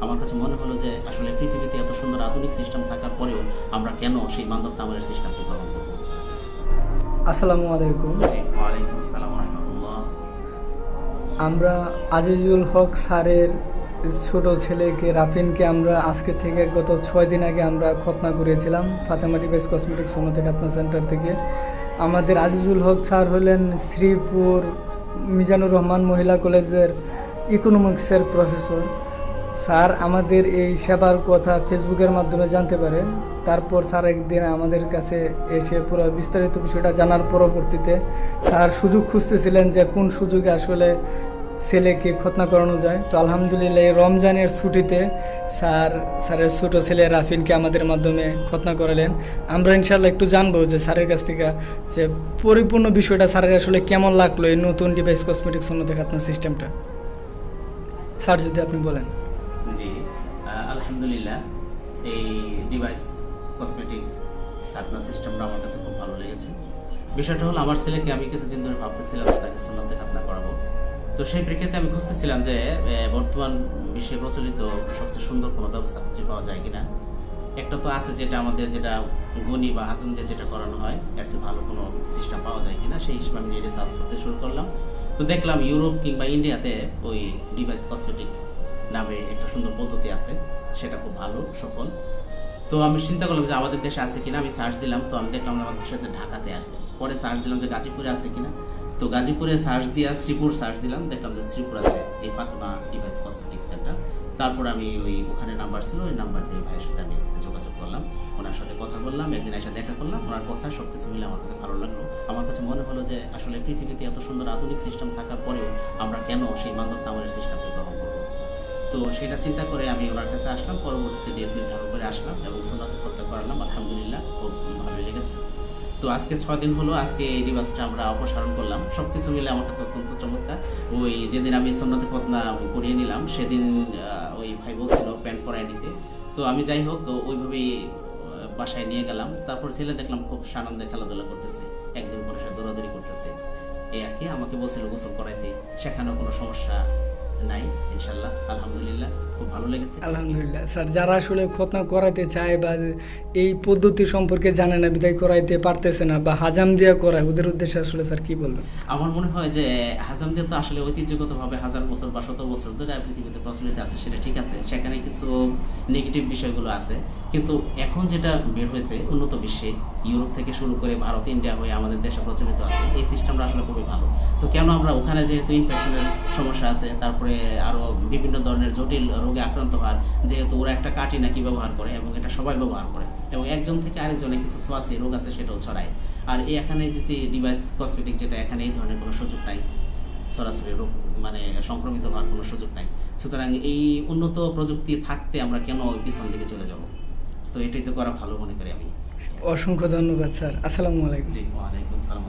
আমার কাছে মনে হলো যে আসলে পৃথিবীতে এত সুন্দর আধুনিক সিস্টেম থাকার পরেও আমরা কেন সেই মানদত্ব আমলের সিস্টেমকে গ্রহণ করব। আসসালামু আলাইকুম। ওয়ালাইকুম আসসালাম ওয়া রাহমাতুল্লাহ। আমরা আজিজুল হক স্যারের ছোট ছেলেকে রাফিনকে আমরা আজকে থেকে গত 6 দিন আগে আমরা খতনা করিয়েছিলাম ফাতেমা ডিভাইস কসমেটিক সন্ন্যতে খাতনা সেন্টার থেকে। আমাদের আজিজুল হক স্যার হলেন শ্রীপুর মিজানুর রহমান মহিলা কলেজের ইকোনমিক্সের প্রফেসর। স্যার আমাদের এই সেবার কথা ফেসবুকের মাধ্যমে জানতে পারেন। তারপর স্যার একদিন আমাদের কাছে এসে পুরো বিস্তারিত বিষয়টা জানার পরবর্তীতে স্যার সুযোগ খুঁজতেছিলেন যে কোন সুযোগে আসলে ছেলেকে খতনা করানো যায়। তো আলহামদুলিল্লাহ এই রমজানের ছুটিতে স্যারের ছোটো ছেলে রাফিনকে আমাদের মাধ্যমে খতনা করালেন। আমরা ইনশাল্লাহ একটু জানবো যে স্যারের কাছ থেকে যে পরিপূর্ণ বিষয়টা স্যারের আসলে কেমন লাগলো এই নতুন ডিভাইস কসমেটিক সন্ন্যতে খাতনা সিস্টেমটা। স্যার যদি আপনি বলেন। জি, আলহামদুলিল্লাহ এই ডিভাইস কসমেটিক খাতনা সিস্টেমটা আমার কাছে খুব ভালো লেগেছে। বিষয়টা হলো আমার ছেলেকে আমি কিছুদিন ধরে ভাবতেছিলাম যে তাকে সুন্নতে খাতনা করাবো। তো সেই প্রেক্ষিতে আমি খুঁজতেছিলাম যে বর্তমান বিশ্বে প্রচলিত সবচেয়ে সুন্দর কোনো ব্যবস্থা খুঁজে পাওয়া যায় কিনা। একটা তো আছে যেটা আমাদের যেটা গনি বা হাজম দিয়ে যেটা করানো হয়, এর চেয়ে ভালো কোনো সিস্টেম পাওয়া যায় কিনা সেই হিসেবে আমি রিসার্চ করতে শুরু করলাম। তো দেখলাম ইউরোপ কিংবা ইন্ডিয়াতে ওই ডিভাইস কসমেটিক নামে একটা সুন্দর পদ্ধতি আছে, সেটা খুব ভালো সফল। তো আমি চিন্তা করলাম যে আমাদের দেশে আছে কিনা। আমি সার্চ দিলাম, তো আমি দেখলাম আমাদের দেশে ঢাকাতে আসছে। পরে সার্চ দিলাম যে গাজীপুরে আছে কিনা। তো গাজীপুরে সার্চ দিয়া শ্রীপুর সার্চ দিলাম, দেখলাম যে শ্রীপুর আছে এই ফাতেমা ডিভাইস কসমেটিক সেন্টার। তারপর আমি ওখানে নাম্বার ছিল, ওই নাম্বার দিয়ে ভাইয়ের সাথে আমি যোগাযোগ করলাম, ওনার সাথে কথা বললাম, একদিন এসে দেখা করলাম। ওনার কথা সব কিছু মিলে আমার কাছে ভালো লাগলো। আমার কাছে মনে হলো যে আসলে পৃথিবীতে এত সুন্দর আধুনিক সিস্টেম থাকার পরেও আমরা কেন সেই মানদত্ব আমলের সিস্টেমকে গ্রহণ করবো। তো সেটা চিন্তা করে আমি ওনার কাছে আসলাম, পরবর্তীতে ডেট নির্ধারণ করে আসলাম এবং সুন্নাত করতে করালাম। আলহামদুলিল্লাহ খুব ভালোই লেগেছে। তো আজকে 6 দিন হলো আজকে এই ডিভাইসটা আমরা অপসারণ করলাম। সব কিছু মিলে আমার কাছে অত্যন্ত চমৎকার। ওই যেদিন আমি সুন্নতে খতনা করিয়ে নিলাম সেদিন ওই ভাই বলছিল প্যান্ট পরায় নিতে। তো আমি যাই হোক ওইভাবেই বাসায় নিয়ে গেলাম। তারপর ছেলে দেখলাম খুব সানন্দে খেলাধুলা করতেছে, একদিন পরে সে দৌড়াদৌড়ি করতেছে। এই আর কি, আমাকে বলছিল গোসল করাইতে, সেখানেও কোনো সমস্যা নাই ইনশাল্লাহ। আলহামদুলিল্লাহ খুব ভালো লেগেছে। আলহামদুলিল্লাহ। স্যার যারা আসলে খতনা করাইতে চায় বা এই পদ্ধতি সম্পর্কে জানে না, বিদায় করাইতে পারতেছে না বা হাজাম দিয়ে করায়, ওদের উদ্দেশ্যে আসলে স্যার কি বলবেন? আমার মনে হয় যে হাজাম দিয়ে তো আসলে ঐতিহ্যগতভাবে 1000 বছর বা 100 বছর ধরে পৃথিবীতে প্রচলিত আছে, সেটা ঠিক আছে। সেখানে কিছু নেগেটিভ বিষয়গুলো আছে, কিন্তু এখন যেটা বের হয়েছে উন্নত বিশ্বে ইউরোপ থেকে শুরু করে ভারত, ইন্ডিয়া হয়ে আমাদের দেশে প্রচলিত আছে, এই সিস্টেমটা আসলে খুবই ভালো। তো কেন আমরা ওখানে যেহেতু ইনফেকশনের সমস্যা আছে, তারপরে আরও বিভিন্ন ধরনের জটিল রোগে আক্রান্ত হওয়ার, যেহেতু ওরা একটা কাঠি নাকি ব্যবহার করে এবং এটা সবাই ব্যবহার করে এবং একজন থেকে আরেকজনে কিছু ছোঁয়াচে রোগ আছে সেটাও ছড়ায়। আর এখানে যে ডিভাইস কসমেটিক যেটা, এখানে এই ধরনের কোনো সুযোগ নাই, সরাসরি রোগ মানে সংক্রমিত হওয়ার কোনো সুযোগ নাই। সুতরাং এই উন্নত প্রযুক্তি থাকতে আমরা কেন পিছন দিকে চলে যাব? তো এটাই তো করা ভালো মনে করি আমি। অসংখ্য ধন্যবাদ স্যার। আসসালামু আলাইকুম। জি, ওয়ালাইকুম আসসালাম।